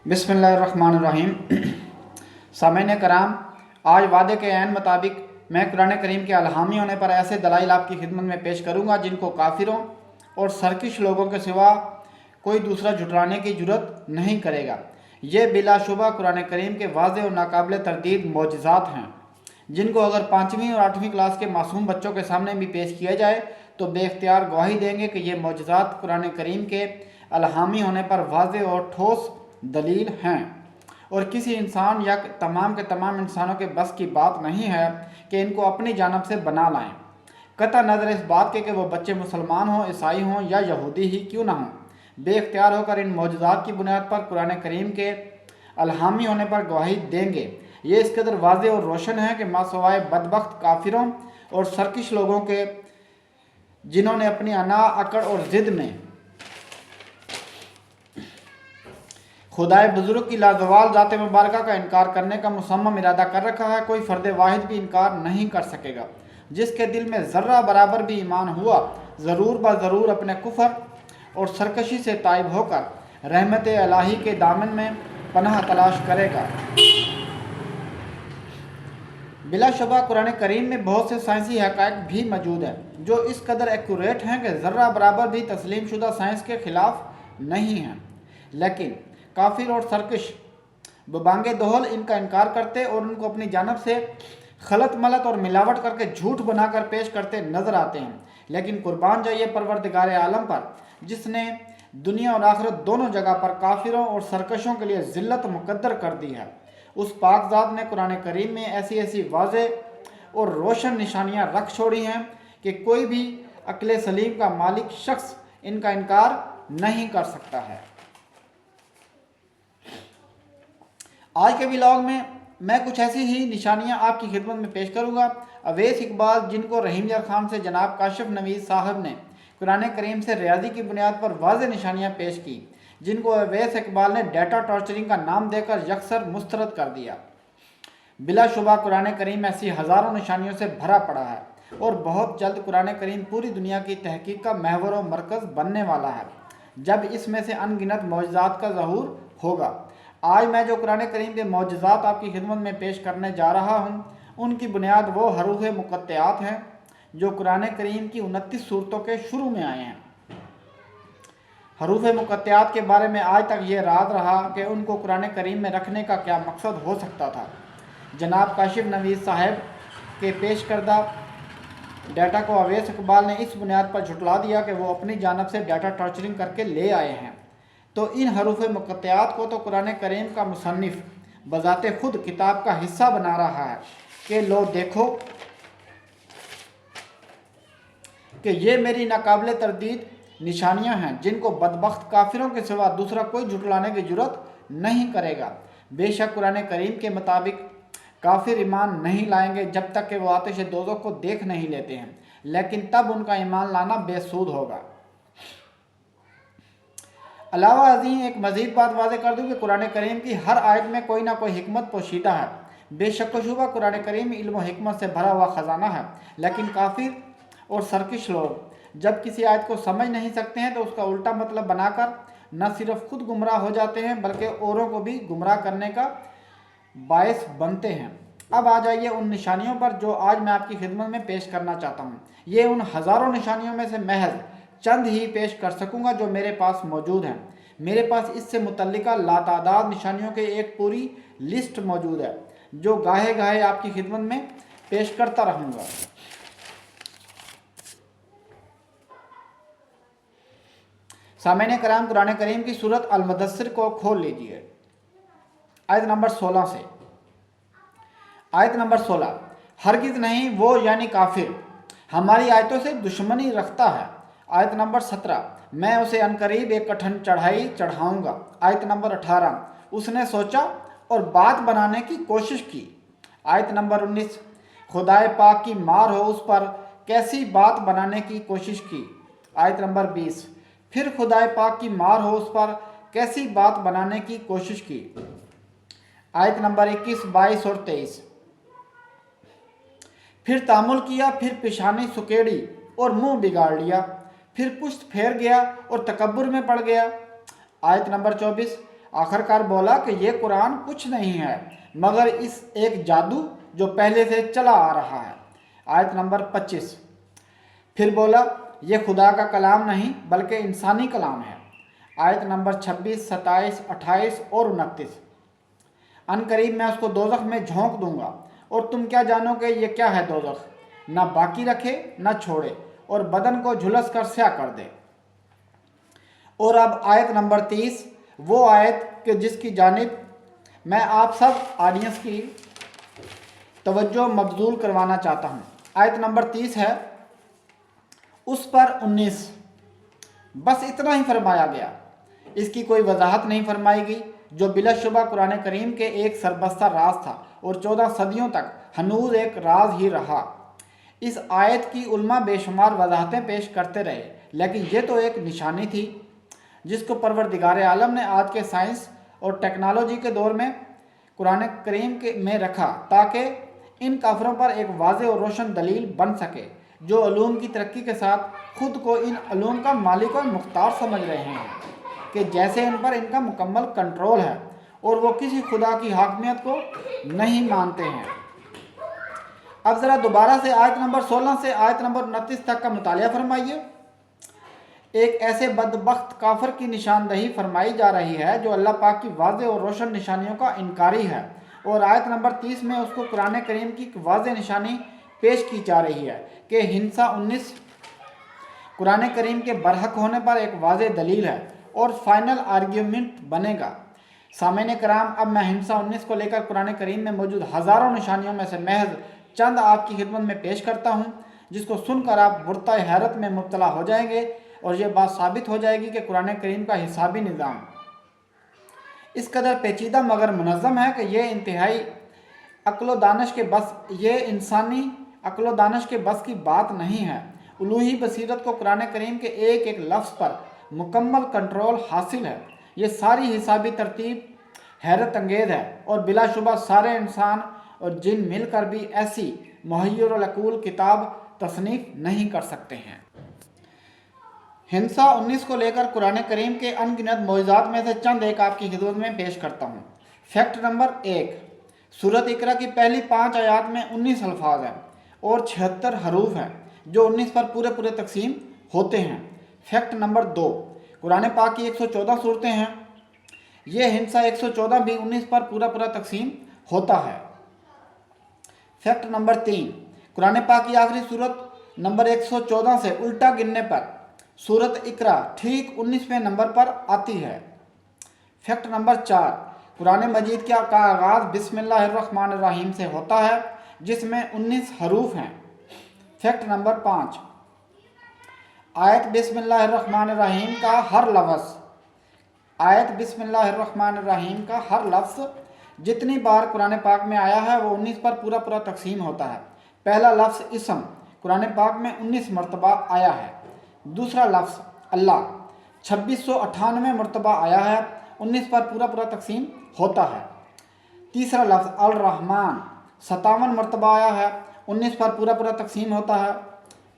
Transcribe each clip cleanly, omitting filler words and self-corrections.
बिस्मिल्लाहिर्रहमानिर्रहीम। सामईन कराम, आज वादे के ऐन मुताबिक मैं कुरान करीम के अलहामी होने पर ऐसे दलाइल आपकी खिदमत में पेश करूँगा जिनको काफिरों और सरकश लोगों के सिवा कोई दूसरा जुटलाने की जुर्रत नहीं करेगा। ये बिलाशुबा कुरान करीम के वाज़ेह और नाकाबिल तरदीद मोजज़ात हैं, जिनको अगर 5वीं और 8वीं क्लास के मासूम बच्चों के सामने भी पेश किया जाए तो बेख्तियार गवाही देंगे कि ये मोजज़ात कुरान करीम के अलहामी होने पर वाज़ेह और ठोस दलील हैं, और किसी इंसान या तमाम के तमाम इंसानों के बस की बात नहीं है कि इनको अपनी जानब से बना लाएं, कतई नज़र इस बात के कि वो बच्चे मुसलमान हों, ईसाई हों या यहूदी ही क्यों ना हों। बेख्तियार होकर इन मौजूदात की बुनियाद पर कुरान करीम के अलहामी होने पर गवाही देंगे। ये इस कदर वाज़ेह और रोशन है कि मासवाए बदबख्त काफिरों और सरकश लोगों के, जिन्होंने अपनी अना, अकड़ और ज़िद में खुदाए बुजुर्ग की लाजवाल ज़ात मुबारक का इनकार करने का मुसम्मम इरादा कर रखा है, कोई फ़र्द वाहिद भी इनकार नहीं कर सकेगा। जिसके दिल में ज़र्रा बराबर भी ईमान हुआ, ज़रूर ब ज़रूर अपने कुफर और सरकशी से ताइब होकर रहमत इलाही के दामन में पनाह तलाश करेगा। बिलाशुबा कुरान करीम में बहुत से साइंसी हक़ाइक़ भी मौजूद हैं जो इस कदर एक्यूरेट हैं कि ज़र्रा बराबर भी तस्लीम शुदा साइंस के ख़िलाफ़ नहीं हैं, लेकिन काफिर और सरकश बबांगे दोहल इनका इनकार करते और उनको अपनी जानब से खलत मलत और मिलावट करके झूठ बनाकर पेश करते नजर आते हैं। लेकिन कुर्बान जाइए परवरदिगार आलम पर, जिसने दुनिया और आखिरत दोनों जगह पर काफिरों और सरकशों के लिए ज़िल्लत मुकद्दर कर दी है। उस पाक ज़ात ने कुरान करीम में ऐसी ऐसी वाज़ेह और रोशन निशानियाँ रख छोड़ी हैं कि कोई भी अक्ल सलीम का मालिक शख्स इनका इनकार नहीं कर सकता है। आज के व्लॉग में मैं कुछ ऐसी ही निशानियां आपकी खिदमत में पेश करूंगा। अवैस इकबाल, जिनको रहीम यार खान से जनाब काशिफ नवीज़ साहब ने कुरान करीम से रियाजी की बुनियाद पर वाज़ेह निशानियां पेश की, जिनको अवैस इकबाल ने डेटा टॉर्चरिंग का नाम देकर यकसर मुस्तरद कर दिया। बिलाशुबा कुरान करीम ऐसी हज़ारों निशानियों से भरा पड़ा है और बहुत जल्द कुरान करीम पूरी दुनिया की तहकीक का महवर और मरकज़ बनने वाला है, जब इसमें से अनगिनत मौजज़ात का ज़हूर होगा। आज मैं जो कुरान करीम के मौजज़ात आपकी खिदमत में पेश करने जा रहा हूँ, उनकी बुनियाद वो हरूफ मुक़त्तआत हैं जो कुरान करीम की 29 सूरतों के शुरू में आए हैं। हरूफ मुक़त्तआत के बारे में आज तक ये राज रहा कि उनको कुरान करीम में रखने का क्या मकसद हो सकता था। जनाब काशिफ नवीज़ साहब के पेश करदा डाटा को अवैस इकबाल ने इस बुनियाद पर झुटला दिया कि वो अपनी जानब से डाटा टॉर्चरिंग करके ले आए हैं। तो इन हरूफ मुक़त्तआत को तो कुरान करीम का मुसन्निफ बज़ाते खुद किताब का हिस्सा बना रहा है कि लो देखो कि ये मेरी नाकाबिल तरदीद निशानियां हैं, जिनको बदबख्त काफिरों के सिवा दूसरा कोई झुटलाने की जरूरत नहीं करेगा। बेशक कुरान करीम के मुताबिक काफिर ईमान नहीं लाएंगे जब तक कि वो आतिश दोज़ख को देख नहीं लेते हैं, लेकिन तब उनका ईमान लाना बेसूद होगा। अलावा अज़ीम एक मज़ीद बात वाज़ेह कर दूँ कि कुरान करीम की हर आयत में कोई ना कोई हिकमत पोशीदा है। बेशक व शुबा कुरान करीम इल्म व हिकमत से भरा हुआ ख़जाना है, लेकिन काफिर और सरकश लोग जब किसी आयत को समझ नहीं सकते हैं तो उसका उल्टा मतलब बनाकर न सिर्फ खुद गुमराह हो जाते हैं बल्कि औरों को भी गुमराह करने का बायस बनते हैं। अब आ जाइए उन निशानियों पर जो आज मैं आपकी खिदमत में पेश करना चाहता हूँ। ये उन हज़ारों निशानियों में से महज चंद ही पेश कर सकूँगा जो मेरे पास मौजूद हैं। मेरे पास इससे मुतल्लिका लातादाद निशानियों के एक पूरी लिस्ट मौजूद है जो गाहे गाहे आपकी खिदमत में पेश करता रहूँगा। सामईन कराम, कुरान करीम की सूरत अल-मुदस्सिर को खोल लीजिए आयत नंबर 16 से। आयत नंबर 16, हरगिज़ नहीं वो यानी काफिर हमारी आयतों से दुश्मनी रखता है। आयत नंबर 17, मैं उसे अनकरीब एक कठिन चढ़ाई चढ़ाऊँगा। आयत नंबर 18, उसने सोचा और बात बनाने की कोशिश की। आयत नंबर 19, खुदाए पाक की मार हो उस पर कैसी बात बनाने की कोशिश की। आयत नंबर 20, फिर खुदाए पाक की मार हो उस पर कैसी बात बनाने की कोशिश की। आयत नंबर 21, 22 और 23, फिर तामुल किया, फिर पेशानी सुकेड़ी और मुंह बिगाड़ लिया, फिर पुश्त फेर गया और तकब्बुर में पड़ गया। आयत नंबर 24, آخرکار بولا کہ یہ قرآن کچھ نہیں ہے مگر اس ایک جادو جو پہلے سے چلا آ رہا ہے۔ آیت نمبر 25۔ پھر بولا یہ خدا کا کلام نہیں بلکہ انسانی کلام ہے۔ آیت نمبر 26، 27، 28 اور 29۔ ان قریب میں اس کو دوزخ میں جھونک دوں گا اور تم کیا جانو کہ یہ کیا ہے دوزخ، نہ باقی رکھے نہ چھوڑے اور بدن کو جھلس کر سیاہ کر دے۔ اور اب آیت نمبر 30، وہ آیت کہ جس کی جانب میں آپ سب آڈینس کی توجہ مبذول کروانا چاہتا ہوں۔ آیت نمبر 30 ہے، اس پر 19، بس اتنا ہی فرمایا گیا، اس کی کوئی وضاحت نہیں فرمائی گئی، جو بلا شبہ قرآن کریم کے ایک سربستہ راز تھا اور 14 صدیوں تک ہنوز ایک راز ہی رہا۔ اس آیت کی علماء بے شمار وضاحتیں پیش کرتے رہے، لیکن یہ تو ایک نشانی تھی جس کو پروردگار عالم نے آج کے سائنس اور ٹیکنالوجی کے دور میں قرآن کریم میں رکھا تاکہ ان کافروں پر ایک واضح اور روشن دلیل بن سکے جو علوم کی ترقی کے ساتھ خود کو ان علوم کا مالک اور مختار سمجھ رہے ہیں کہ جیسے ان پر ان کا مکمل کنٹرول ہے اور وہ کسی خدا کی حاکمیت کو نہیں مانتے ہیں۔ اب ذرا دوبارہ سے آیت نمبر 16 سے آیت نمبر 29 تک کا مطالعہ فرمائیے۔ ایک ایسے بدبخت کافر کی نشاندہی فرمائی جا رہی ہے جو اللہ پاک کی واضح اور روشن نشانیوں کا انکاری ہے، اور آیت نمبر 30 میں اس کو قرآن کریم کی ایک واضح نشانی پیش کی جا رہی ہے کہ ہنسا 19 قرآن کریم کے برحق ہونے پر ایک واضح دلیل ہے اور فائنل آرگیومنٹ بنے گا۔ سامعین کرام، اب میں ہنسا 19 کو لے کر قرآن کریم میں موجود ہزاروں نشانیوں میں سے محض چند آپ کی خدمت میں پیش کرتا ہوں، جس کو سن کر آپ برتع حیرت میں مبتلا ہو جائیں گے اور یہ بات ثابت ہو جائے گی کہ قرآن کریم کا حسابی نظام اس قدر پیچیدہ مگر منظم ہے کہ یہ انتہائی عقل و دانش کے بس، یہ انسانی عقل و دانش کے بس کی بات نہیں ہے۔ الوہی بصیرت کو قرآن کریم کے ایک ایک لفظ پر مکمل کنٹرول حاصل ہے۔ یہ ساری حسابی ترتیب حیرت انگیز ہے اور بلا شبہ سارے انسان اور جن مل کر بھی ایسی محیر العقول کتاب تصنیف نہیں کر سکتے ہیں۔ ہنسا 19 کو لے کر قرآن کریم کے ان گنت معجزات میں سے چند ایک آپ کی خدمت میں پیش کرتا ہوں۔ فیکٹ نمبر 1، سورۃ اقرا کی پہلی 5 آیات میں 19 الفاظ ہیں اور 76 حروف ہیں جو 19 پر پورے تقسیم ہوتے ہیں۔ فیکٹ نمبر 2، قرآن پاک کی 114 صورتیں ہیں، یہ ہنسا 114 بھی 19 پر پورا تقسیم ہوتا ہے۔ فیکٹ نمبر 3، قرآن پاک کی آخری صورت نمبر 114 سے الٹا گننے پر سورۃ اقرا ٹھیک 19ویں نمبر پر آتی ہے۔ فیکٹ نمبر 4، قرآن مجید کا آغاز بسم اللہ الرحمن الرحیم سے ہوتا ہے جس میں 19 حروف ہیں۔ فیکٹ نمبر 5، آیت بسم اللہ الرحمن الرحیم کا ہر لفظ جتنی بار قرآن پاک میں آیا ہے وہ 19 پر پورا تقسیم ہوتا ہے۔ پہلا لفظ اسم قرآن پاک میں 19 مرتبہ آیا ہے۔ دوسرا لفظ اللہ 2698 مرتبہ آیا ہے، 19 پر پورا تقسیم ہوتا ہے۔ تیسرا لفظ الرحمن 57 مرتبہ آیا ہے، 19 پر پورا تقسیم ہوتا ہے۔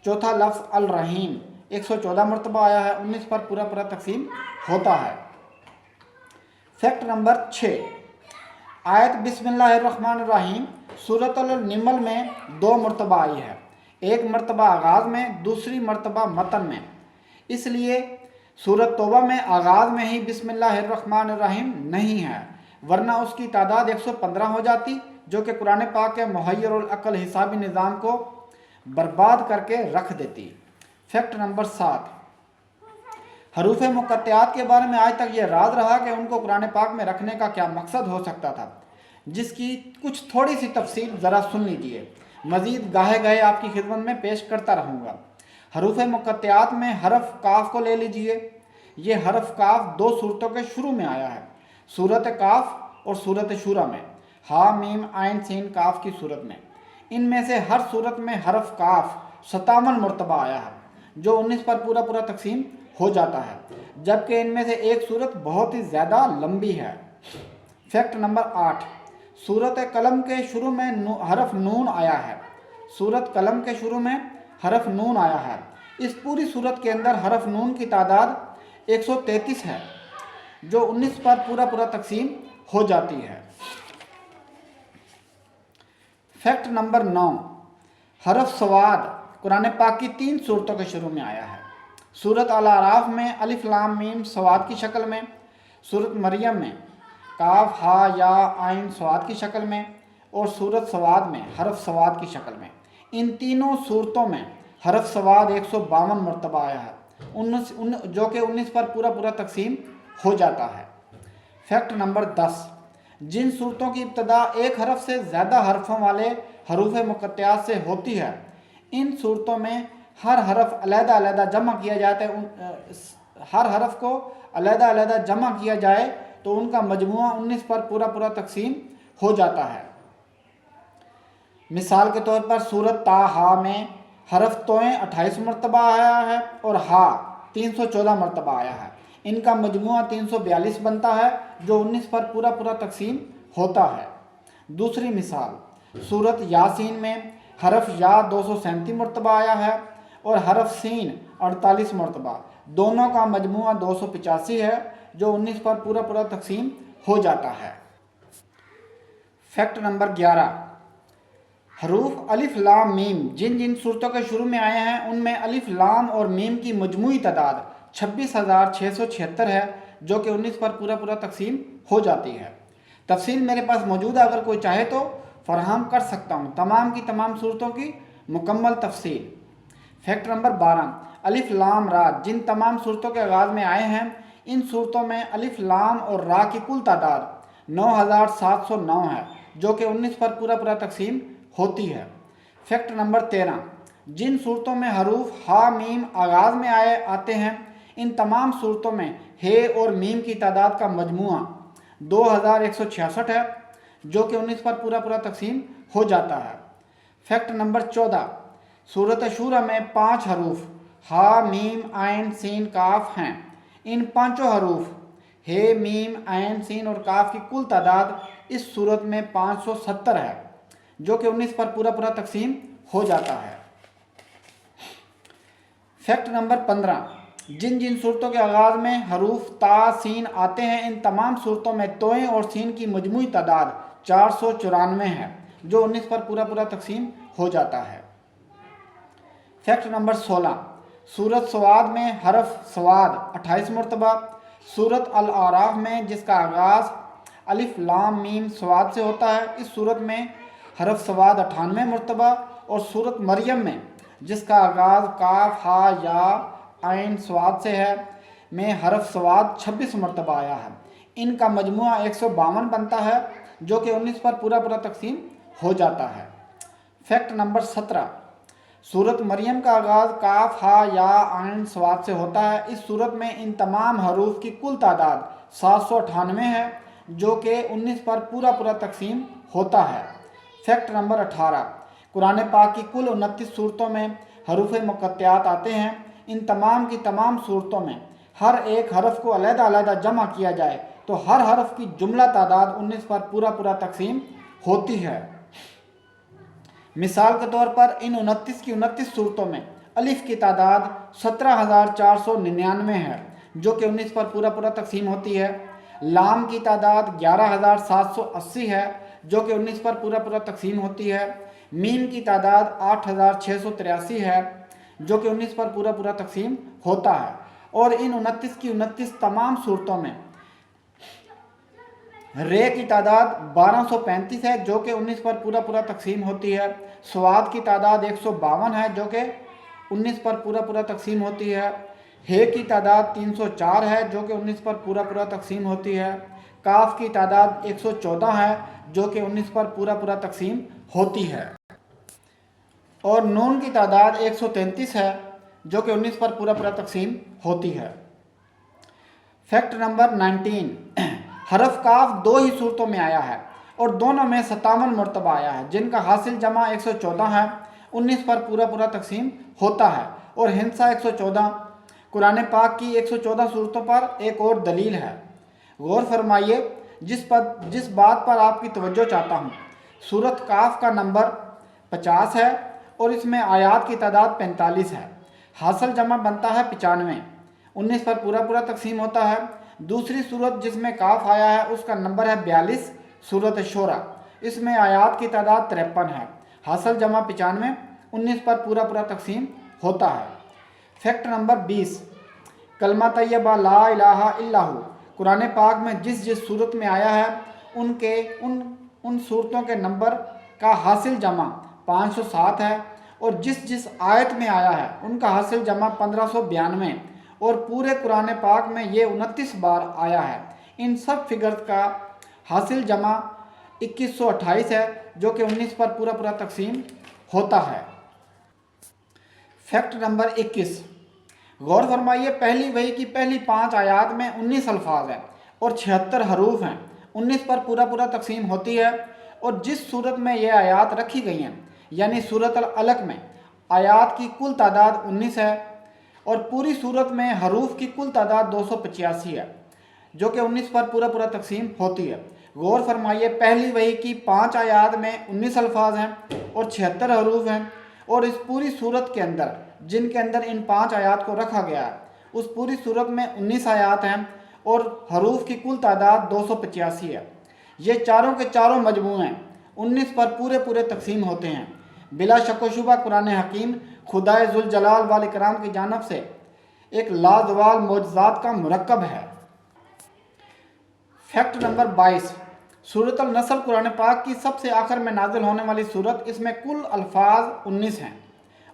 چوتھا لفظ الرحیم 114 مرتبہ آیا ہے، 19 پر پورا تقسیم ہوتا ہے۔ فیکٹ نمبر 6، آیت بسم اللہ الرحمن الرحیم سورۃ النمل میں 2 مرتبہ آئی ہے، ایک مرتبہ آغاز میں، دوسری مرتبہ متن میں۔ اس لیے سورۃ توبہ میں آغاز میں ہی بسم اللہ الرحمن الرحیم نہیں ہے، ورنہ اس کی تعداد 115 ہو جاتی، جو کہ قرآن پاک کے محیر العقل حسابی نظام کو برباد کر کے رکھ دیتی۔ فیکٹ نمبر 7، حروف مقطعات کے بارے میں آج تک یہ راز رہا کہ ان کو قرآن پاک میں رکھنے کا کیا مقصد ہو سکتا تھا، جس کی کچھ تھوڑی سی تفصیل ذرا سن لیجئے، مزید گاہے آپ کی خدمت میں پیش کرتا رہوں گا۔ حروف مقطعات میں حرف کاف کو لے لیجئے، یہ حرف کاف 2 صورتوں کے شروع میں آیا ہے، سورۃ کاف اور سورۃ شورى میں، ہا میم عین سین کاف کی صورت میں۔ ان میں سے ہر صورت میں حرف کاف 57 مرتبہ آیا ہے، جو 19 پر پورا تقسیم ہو جاتا ہے، جبکہ ان میں سے ایک صورت بہت ہی زیادہ لمبی ہے۔ فیکٹ نمبر 8، سورۃ قلم کے شروع میں حرف نون آیا ہے، سورۃ قلم کے شروع میں حرف نون آیا ہے۔ اس پوری سورت کے اندر حرف نون کی تعداد 133 ہے۔ जो 19 पर पूरा पूरा तकसीम हो जाती है। फैक्ट नंबर 9, हरफ सवाद कुरान पाक की 3 सूरतों के शुरू में आया है। सूरत अल आराफ में अलिफ लाम मीम सवाद की शक्ल में, सूरत मरियम में काफ हा या आइन सवाद की शक्ल में, और सूरत सवाद में हरफ सवाद की शक्ल में। इन तीनों सूरतों में हरफ सवाद 152 मरतबा आया है, जो कि 19 पर पूरा पूरा तकसीम हो जाता है। फैक्ट नंबर 10, जिन सूरतों की इब्तदा एक हरफ से ज़्यादा हरफों वाले हरूफ मुक़त्तआत से होती है, इन सूरतों में हर हरफ अलहदा जमा किया जाता है। हर हरफ को अलहदा जमा किया जाए तो उनका मजमूआ 19 पर पूरा पूरा तकसीम हो जाता है। मिसाल के तौर पर सूरत ता हा में हरफ तोएं 28 मरतबा आया है और हा 314 मरतबा आया है। इनका मजमूआ 342 बनता है, जो 19 पर पूरा पूरा तकसीम होता है। दूसरी मिसाल, सूरत यासीन में हरफ या 237 मरतबा आया है और हरफ सीन 48 मरतबा। दोनों का मजमूआ 285 है, जो 19 पर पूरा पूरा तकसीम हो जाता है। फैक्ट नंबर 11, हरूफ अलिफ लाम मीम जिन जिन सूरतों के शुरू में आए हैं, उनमें अलिफ लाम और मीम की मजमूई तादाद 26,676 है, जो कि 19 पर पूरा पूरा तकसीम हो जाती है। तफसील मेरे पास मौजूद है, अगर कोई चाहे तो फराहम कर सकता हूँ तमाम की तमाम सूरतों की मुकम्मल तफसील। फैक्ट नंबर 12, अलिफ लाम रा जिन तमाम सूरतों के आगाज़ में आए हैं, इन सूरतों में अलिफ लाम और रा की कुल तादाद 9,709 है, जो कि 19 पर पूरा पूरा तकसीम होती है। फैक्ट नंबर 13, जिन सूरतों में हरूफ हा मीम आगाज़ में आते हैं, इन तमाम सूरतों में हे और मीम की तादाद का मजमूआ 2,166 है, जो कि 19 पर पूरा पूरा तकसीम हो जाता है। फैक्ट नंबर 14, सूरत शूरा में 5 हरूफ हा मीम आइन सीन काफ हैं। इन पांचों हरूफ हे मीम आइन सीन और काफ की कुल तादाद इस सूरत में 570 है, जो कि 19 पर पूरा पूरा तकसीम हो जाता है। फैक्ट नंबर 15, जिन जिन सूरतों के आगाज़ में हरूफ ता सीन आते हैं, इन तमाम सूरतों में तोएं और सीन की मजमूई तादाद 494 है, जो 19 पर पूरा पूरा तकसीम हो जाता है। फैक्ट नंबर 16, सूरत सवाद में हरफ सवाद 28 मरतबा, सूरत अल आराफ में जिसका आगाज़ अलिफ लाम मीम सवाद से होता है, इस सूरत में हरफ सवाद 98 मरतबा, और सूरत मरियम में जिसका आगाज़ काफ हा या आइन सवाद से है में हरफ सवाद 26 मरतबा आया है। इनका मजमूआ 152 बनता है, जो कि 19 पर पूरा पूरा तकसीम हो जाता है। फैक्ट नंबर 17, सूरत मरियम का आगाज़ काफ हा या आइन सवाद से होता है। इस सूरत में इन तमाम हरूफ की कुल तादाद 798 है, जो कि 19 पर पूरा पूरा तकसीम होता है। फैक्ट नंबर 18, कुरान पाक की कुल 29 सूरतों में हरूफ मुक़त्तआत आते हैं। इन तमाम की तमाम सूरतों में हर एक हरफ को अलहदा जमा किया जाए तो हर हरफ की जुमला तादाद 19 पर पूरा पूरा तकसीम होती है। मिसाल के तौर पर इन 29 की 29 सूरतों में अलिफ की तादाद 17,499 है, जो कि 19 पर पूरा पूरा तकसीम होती है। लाम की तादाद 11,780 है, जो कि 19 पर पूरा पूरा तकसीम होती है। मीम की तादाद 8,683 है, जो कि 19 पर पूरा पूरा तकसीम होता है। और इन 29 की 29 तमाम सूरतों में रे की तादाद 1235 है, जो कि 19 पर पूरा पूरा तकसीम होती है। स्वाद की तादाद 152 है, जो कि 19 पर पूरा पूरा तकसीम होती है। हे की तादाद 304 है, जो कि 19 पर पूरा पूरा तकसीम होती है। काफ की तादाद 114 है, जो कि 19 पर पूरा पूरा तकसीम होती है। और नून की तादाद 133 है, जो कि 19 पर पूरा पूरा तकसीम होती है। फैक्ट नंबर 19, हरफ काफ 2 ही सूरतों में आया है और दोनों में 57 मरतबा आया है, जिनका हासिल जमा 114 है। 19 पर पूरा पूरा तकसीम होता है। और हिंसा 114 कुरान पाक की 114 सूरतों पर एक और दलील है। गौर फरमाइए, जिस बात पर आपकी तवज्जो चाहता हूँ। सूरत काफ का नंबर 50 है और इसमें आयात की तादाद 45 है। हासिल जमा बनता है 95। 19 पर पूरा पूरा तकसीम होता है। دوسری صورت جس میں کاف آیا ہے اس کا نمبر ہے 42، سورۃ شورى، اس میں آیات کی تعداد 53 ہے، حاصل جمع 95، 19 پر پورا پورا تقسیم ہوتا ہے۔ فیکٹ نمبر 20، کلمہ طیبہ لا الہ الا ہو قرآن پاک میں جس جس صورت میں آیا ہے ان صورتوں کے نمبر کا حاصل جمع 507 ہے، اور جس جس آیت میں آیا ہے ان کا حاصل جمع 1592، اور پورے قرآن پاک میں یہ 29 بار آیا ہے۔ ان سب فگرز کا حاصل جمع 2128 ہے، جو کہ 19 پر پورا پورا تقسیم ہوتا ہے۔ فیکٹ نمبر 21، غور فرمائیے، پہلی وحی کی پہلی 5 آیات میں 19 الفاظ ہیں اور 76 حروف ہیں، 19 پر پورا پورا تقسیم ہوتی ہے، اور جس صورت میں یہ آیات رکھی گئی ہیں یعنی سورۃ العلق میں آیات کی کل تعداد 19 ہے، اور پوری صورت میں حروف کی کل تعداد 285 ہے، جو کہ 19 پر پورا پورا تقسیم ہوتی ہے۔ غور فرمائیے، پہلی وحی کی 5 آیات میں 19 الفاظ ہیں اور 76 حروف ہیں، اور اس پوری صورت کے اندر جن کے اندر ان 5 آیات کو رکھا گیا ہے اس پوری صورت میں 19 آیات ہیں اور حروف کی کل تعداد 285 ہے۔ یہ چاروں کے چاروں مجموعے 19 پر پورے پورے تقسیم ہوتے ہیں۔ بلا شک و شبہ قرآن حکیم خدائے ذوالجلال والاکرام کی جانب سے ایک لازوال معجزات کا مرکب ہے۔ فیکٹ نمبر 22، سورۃ النصر قرآن پاک کی سب سے آخر میں نازل ہونے والی سورت، اس میں کل الفاظ 19 ہیں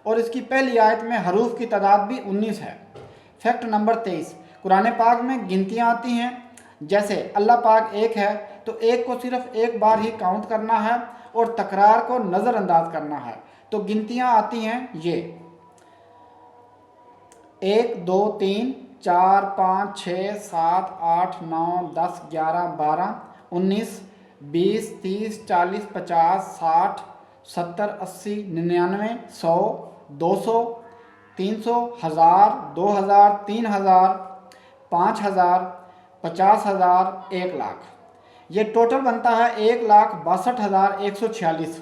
اور اس کی پہلی آیت میں حروف کی تعداد بھی 19 ہے۔ فیکٹ نمبر 23، قرآن پاک میں گنتیاں آتی ہیں، جیسے اللہ پاک ایک ہے تو ایک کو صرف ایک بار ہی کاؤنٹ کرنا ہے اور تکرار کو نظر انداز کرنا ہے، تو گنتیاں آتی ہیں یہ 1 2 3 4 5 6 7 8 9 10 11 12 19 20 30 40 50 60 70 80 99 100 200 300 1000 2000 3000 5000 50,000 1 لاکھ۔ یہ ٹوٹل بنتا ہے 1,62,146،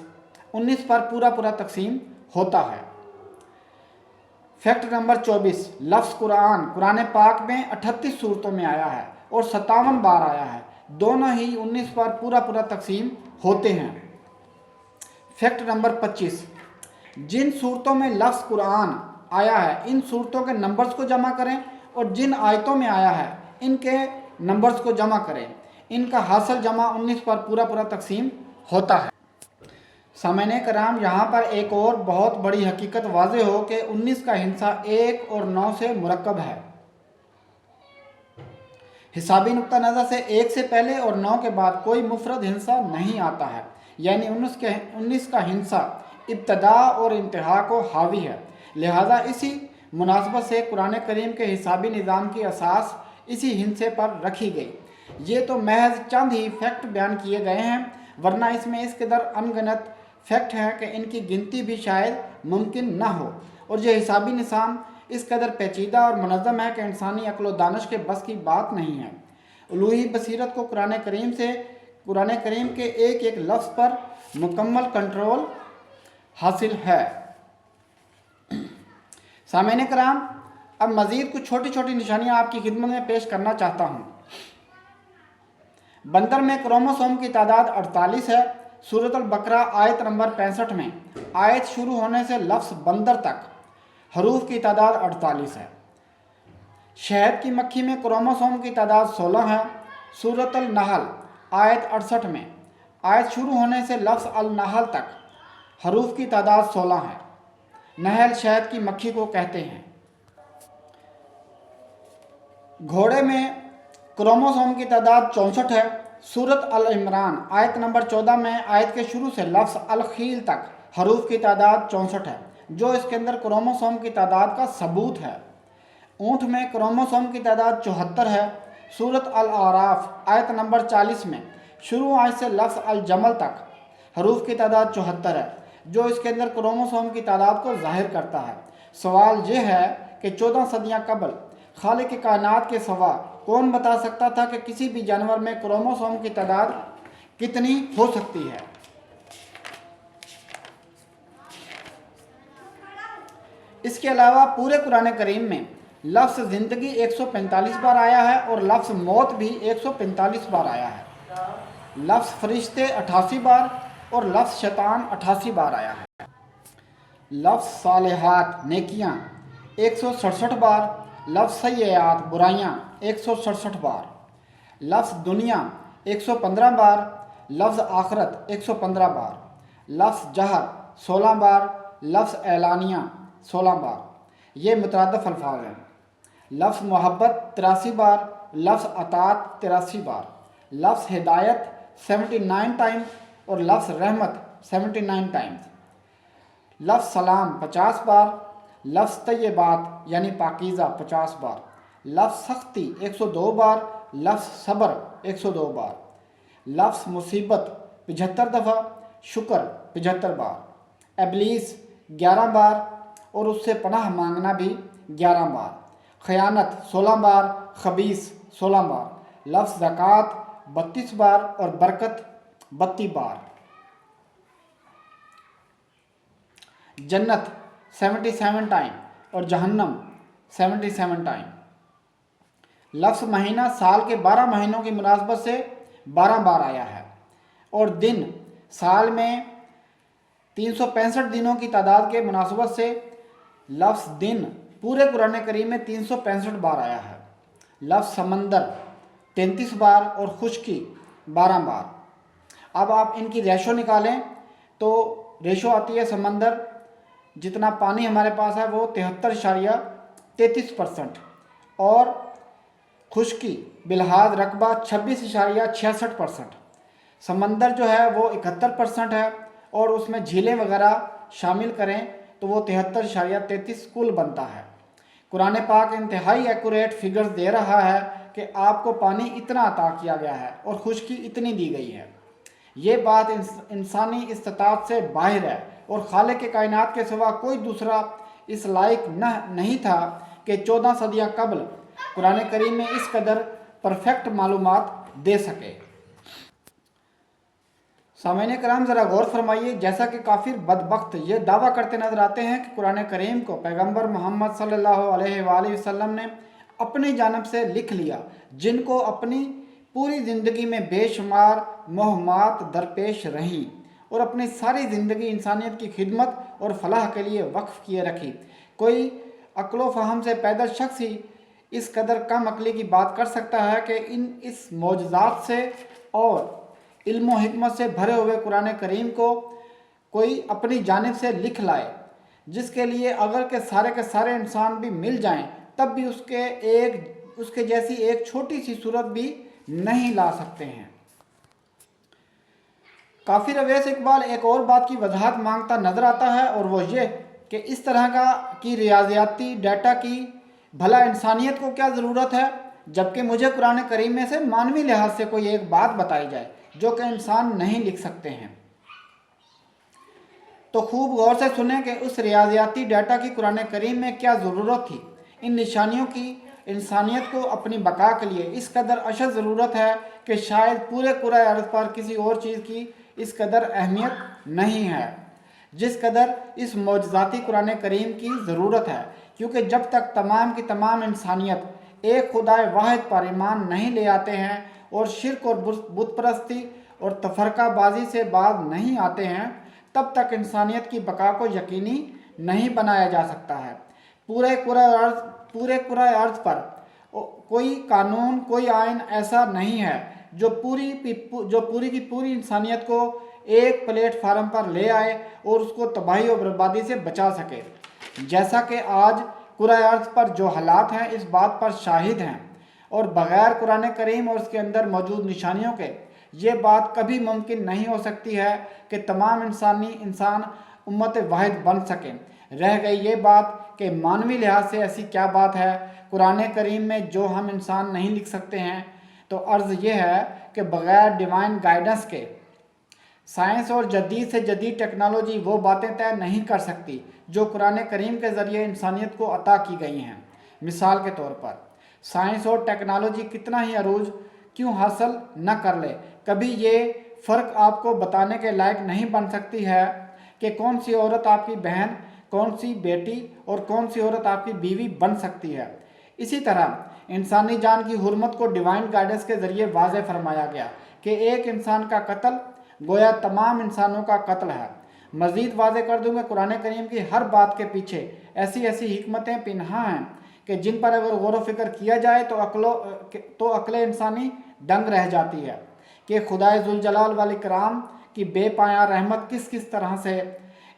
19 پر پورا پورا تقسیم ہوتا ہے۔ فیکٹ نمبر 24، لفظ قرآن پاک میں 38 صورتوں میں آیا ہے اور 57 بار آیا ہے، دونوں ہی 19 پر پورا پورا تقسیم ہوتے ہیں۔ فیکٹ نمبر 25، جن صورتوں میں لفظ قرآن آیا ہے ان صورتوں کے نمبرز کو جمع کریں اور جن آیتوں میں آیا ہے ان کے نمبرز کو جمع کریں، ان کا حاصل جمع 19 پر پورا پورا تقسیم ہوتا ہے۔ سامعین کرام، یہاں پر ایک اور بہت بڑی حقیقت واضح ہو کہ 19 کا ہندسہ 1 اور 9 سے مرکب ہے۔ حسابی نقطہ نظر سے 1 سے پہلے اور 9 کے بعد کوئی مفرد ہندسہ نہیں آتا ہے، یعنی 19 کا ہندسہ ابتدا اور انتہا کو حاوی ہے، لہذا اسی مناسبت سے قرآن کریم کے حسابی نظام کی اساس اسی ہندسے پر رکھی گئی۔ یہ تو محض چند ہی فیکٹ بیان کیے گئے ہیں، ورنہ اس میں اس قدر انگنت فیکٹ ہیں کہ ان کی گنتی بھی شاید ممکن نہ ہو، اور یہ حسابی نظام اس قدر پیچیدہ اور منظم ہے کہ انسانی عقل و دانش کے بس کی بات نہیں ہے۔ الوہی بصیرت کو قرآن کریم کے ایک ایک لفظ پر مکمل کنٹرول حاصل ہے۔ سامعین کرام، اب مزید کچھ چھوٹی چھوٹی نشانیاں آپ کی خدمت میں پیش کرنا چاہتا ہوں۔ بندر میں کروموسوم کی تعداد 48 ہے۔ سورۃ البقرہ آیت نمبر 65 میں آیت شروع ہونے سے لفظ بندر تک حروف کی تعداد 48 ہے۔ شہد کی مکھی میں کروموسوم کی تعداد 16 ہے۔ سورۃ النحل آیت 68 میں آیت شروع ہونے سے لفظ النحل تک حروف کی تعداد 16 ہے۔ نحل شہد کی مکھی کو کہتے ہیں۔ گھوڑے میں کروموسوم کی تعداد 64 ہے۔ سورۃ العمران آیت نمبر 14 میں آیت کے شروع سے لفظ الخیل تک حروف کی تعداد 64 ہے، جو اس کے اندر کروموسوم کی تعداد کا ثبوت ہے۔ اونٹ میں کروموسوم کی تعداد 74 ہے۔ سورۃ الاعراف آیت نمبر 40 میں شروع آیت سے لفظ الجمل تک حروف کی تعداد 74 ہے، جو اس کے اندر کروموسوم کی تعداد کو ظاہر کرتا ہے۔ سوال یہ ہے کہ 14 صدیاں قبل خالق کائنات کے سوا کون بتا سکتا تھا کہ کسی بھی جانور میں کروموسوم کی تعداد کتنی ہو سکتی ہے؟ اس کے علاوہ پورے قرآن کریم میں लफ्ज़ ज़िंदगी 145 बार आया है और लफ्ज़ मौत भी 145 बार आया है। लफ्ज़ फरिश्ते 88 बार और लफ्ज़ शैतान 88 बार आया है। लफ्ज़ सालिहात नेकियां 167 बार, लफ्ज़ सय्यात बुराइयां 167 बार, लफ्ज़ दुनिया 115 बार, लफ्ज़ आखरत 115 बार, लफ्ज़ जहर 16 बार, लफ्ज़ एलानिया 16 बार। ये मुतरादफ अल्फाज हैं। लफ्ज़ मोहब्बत 83 बार, लफ्ज़ अतात 83 बार, लफ्ज़ हिदायत 79 टाइम्स और लफ्ज़ रहमत 79 टाइम्स, लफ्ज़ सलाम 50 बार, लफ्ज़ तय्यबात यानी पाकीज़ा 50 बार, लफ्ज़ सख्ती 102 बार, लफ्ज़ सब्र 102 बार, लफ्ज़ मुसीबत 75 दफ़ा, शुक्र 75 बार, इब्लीस 11 बार और उससे पनाह मांगना भी 11 बार, ख़यानत 16 बार, खबीस 16 बार, लफ्ज़ ज़कात 32 बार और बरकत 32 बार, जन्नत 77 टाइम और जहन्नम 77 टाइम। लफ्ज़ महीना साल के 12 महीनों की मुनासबत से 12 बार आया है और दिन साल में 365 दिनों की तादाद के मुनासबत से लफ्ज़ दिन पूरे कुरान करीम में 365 बार आया है। लफ्ज़ समंदर 33 बार और खुश्की 12 बार। अब आप इनकी रेशो निकालें तो रेशो आती है समंदर जितना पानी हमारे पास है वो 73.33% और खुश्की बिलहाज रकबा 26.66%। समंदर जो है वो 71% है और उसमें झीलें वगैरह शामिल करें तो वो 73.33 कुल बनता है। कुरान पाक इंतहाई एक्यूरेट फिगर्स दे रहा है कि आपको पानी इतना अता किया गया है और खुश्की इतनी दी गई है। ये बात इंसानी इस्तात से बाहर है और खालिक के कायनात के सिवा कोई दूसरा इस लायक नहीं था कि 14 सदियाँ कबल कुरान करीम में इस कदर परफेक्ट मालूमात दे सके। सामईन कराम ज़रा गौर फरमाइए, जैसा कि काफिर बदबख्त ये दावा करते नजर आते हैं कि कुरान करीम को पैगंबर मोहम्मद सल्लल्लाहु अलैहि वसल्लम ने अपनी जानब से लिख लिया, जिनको अपनी पूरी ज़िंदगी में बेशुमार मोहमात दरपेश रहीं और अपनी सारी ज़िंदगी इंसानियत की खिदमत और फलाह के लिए वक्फ किए रखी। कोई अक्लो फ़हम से पैदल शख्स ही इस कदर कम अक्ली की बात कर सकता है कि इस मौजज़ात से और इल्म व हिकमत से भरे हुए कुरान करीम को कोई अपनी जानिब से लिख लाए, जिसके लिए अगर के सारे इंसान भी मिल जाएं तब भी उसके जैसी एक छोटी सी सूरत भी नहीं ला सकते हैं। काफिर अवैस इकबाल एक और बात की वजाहत मांगता नजर आता है और वो ये कि इस तरह की रियाजियाती डाटा की भला इंसानियत को क्या ज़रूरत है, जबकि मुझे कुरान करीम में से मानवी लिहाज से कोई एक बात बताई जाए जो कि इंसान नहीं लिख सकते हैं। तो खूब गौर से सुने कि उस रियाजियाती डाटा की कुरान करीम में क्या ज़रूरत थी। इन निशानियों की इंसानियत को अपनी बका के लिए इस कदर अशद ज़रूरत है कि शायद पूरे कुरान अर्ज़ पर किसी और चीज़ की इस कदर अहमियत नहीं है जिस कदर इस मौजज़ाती कुरान करीम की ज़रूरत है, क्योंकि जब तक तमाम की तमाम इंसानियत एक खुदाए वाहिद पर ईमान नहीं ले आते हैं और शिरक और बुत परस्ती और तफरकाबाजी से बाज नहीं आते हैं, तब तक इंसानियत की बका को यकीनी नहीं बनाया जा सकता है। पूरे कुरान अर्ज़ पर कोई कानून, कोई आइन ऐसा नहीं है जो पूरी की पूरी इंसानियत को एक प्लेटफार्म पर ले आए और उसको तबाही और बर्बादी से बचा सके। जैसा कि आज कुरान अर्ज़ पर जो हालात हैं इस बात पर शाहिद हैं और बग़ैर कुरान करीम और उसके अंदर मौजूद निशानियों के ये बात कभी मुमकिन नहीं हो सकती है कि तमाम इंसान उम्मत वाहिद बन सकें। रह गई ये बात कि मानवी लिहाज से ऐसी क्या बात है कुरान करीम में जो हम इंसान नहीं लिख सकते हैं। तो अर्ज़ ये है कि बग़ैर डिवाइन गाइडेंस के साइंस और जदीद से जदीद टेक्नोलॉजी वो बातें तय नहीं कर सकती जो कुरान करीम के ज़रिए इंसानियत को अता की गई हैं। मिसाल के तौर पर साइंस और टेक्नोलॉजी कितना ही अरूज क्यों हासिल न कर ले, कभी ये फ़र्क आपको बताने के लायक नहीं बन सकती है कि कौन सी औरत आपकी बहन, कौन सी बेटी और कौन सी औरत आपकी बीवी बन सकती है। इसी तरह इंसानी जान की हुर्मत को डिवाइन गाइडेंस के ज़रिए वाज़ेह फरमाया गया कि एक इंसान का कत्ल गोया तमाम इंसानों का कत्ल है। मज़ीद वाज़ेह कर दूँ कि कुरान करीम की हर बात के पीछे ऐसी ऐसी हिकमतें पिन्हा हैं कि जिन पर अगर गौर व फिक्र किया जाए तो अक्ल इंसानी दंग रह जाती है कि खुदाए जुल जलाल वाल इकराम की बेपाया रहमत किस किस तरह से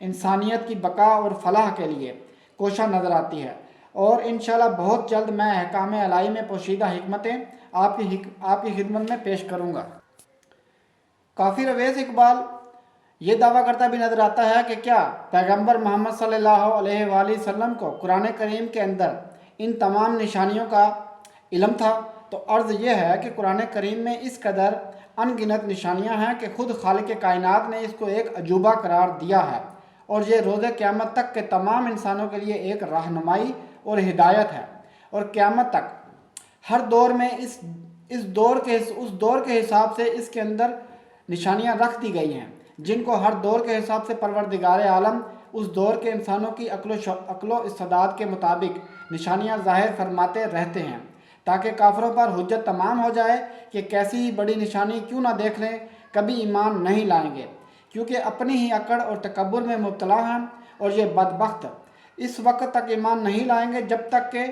इंसानियत की बका और फलाह के लिए कोशा नज़र आती है। और इंशाल्लाह बहुत जल्द मैं अहकाम अलाई में पोशीदा हिकमतें आपकी खिदमत में पेश करूँगा। काफिर अवैस इकबाल ये दावा करता भी नज़र आता है कि क्या पैगंबर मोहम्मद सल्लल्लाहु अलैहि वसल्लम को कुरान करीम के अंदर इन तमाम निशानियों का इल्म था। तो अर्ज़ यह है कि कुरान करीम में इस कदर अनगिनत निशानियां हैं कि खुद खालिक कायनात ने इसको एक अजूबा करार दिया है और ये रोज़ क़यामत तक के तमाम इंसानों के लिए एक रहनुमाई और हिदायत है। और क़यामत तक हर दौर में उस दौर के हिसाब से इसके अंदर निशानियां रख दी गई हैं जिनको हर दौर के हिसाब से परवरदिगार आलम उस दौर के इंसानों की अक्लो इस्तेदाद के मुताबिक निशानियां ज़ाहिर फरमाते रहते हैं ताकि काफिरों पर हुज्जत तमाम हो जाए कि कैसी ही बड़ी निशानी क्यों ना देख लें कभी ईमान नहीं लाएंगे क्योंकि अपनी ही अकड़ और तकब्बुर में मुब्तला हैं। और ये बदबख्त इस वक्त तक ईमान नहीं लाएंगे जब तक कि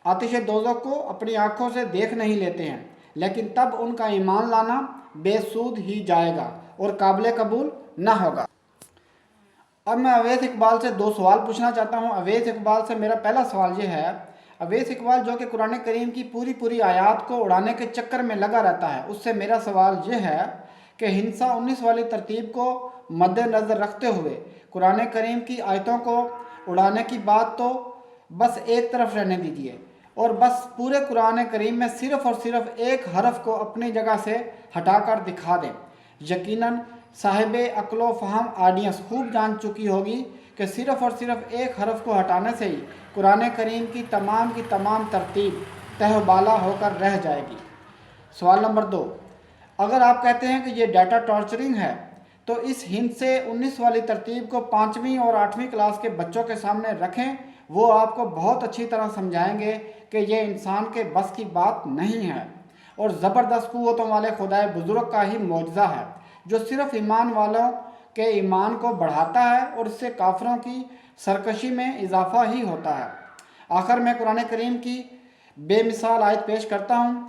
आतिश दोज़ख को अपनी आँखों से देख नहीं लेते हैं, लेकिन तब उनका ईमान लाना बेसूद ही जाएगा और काबिल कबूल ना होगा। अब मैं अवैस इकबाल से दो सवाल पूछना चाहता हूँ। अवैस इकबाल से मेरा पहला सवाल ये है, अवैस इकबाल जो कि कुरान करीम की पूरी आयात को उड़ाने के चक्कर में लगा रहता है, उससे मेरा सवाल ये है कि हिंसा 19 वाली तरतीब को मद्देनज़र रखते हुए कुरान करीम की आयतों को उड़ाने की बात तो बस एक तरफ रहने दीजिए और बस पूरे कुरान करीम में सिर्फ़ और सिर्फ एक हरफ को अपनी जगह से हटाकर दिखा दें। यकीनन साहिबे अक्लो फ़हम ऑडियंस खूब जान चुकी होगी कि सिर्फ़ और सिर्फ एक हरफ को हटाने से ही कुरान करीम की तमाम तरतीब तहबाला होकर रह जाएगी। सवाल नंबर 2, अगर आप कहते हैं कि ये डाटा टॉर्चरिंग है तो इस हिंद से 19 वाली तरतीब को 5वीं और 8वीं क्लास के बच्चों के सामने रखें, वो आपको बहुत अच्छी तरह समझाएंगे कि ये इंसान के बस की बात नहीं है और ज़बरदस्त क़ुव्वतों वाले खुदाए बुज़ुर्ग का ही मौजज़ा है जो सिर्फ़ ईमान वालों के ईमान को बढ़ाता है और इससे काफिरों की सरकशी में इजाफ़ा ही होता है। आखिर में कुरान करीम की बेमिसाल आयत पेश करता हूँ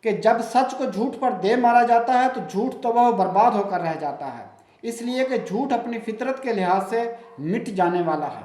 कि जब सच को झूठ पर दे मारा जाता है तो झूठ तो वह बर्बाद होकर रह जाता है, इसलिए कि झूठ अपनी फितरत के लिहाज से मिट जाने वाला है।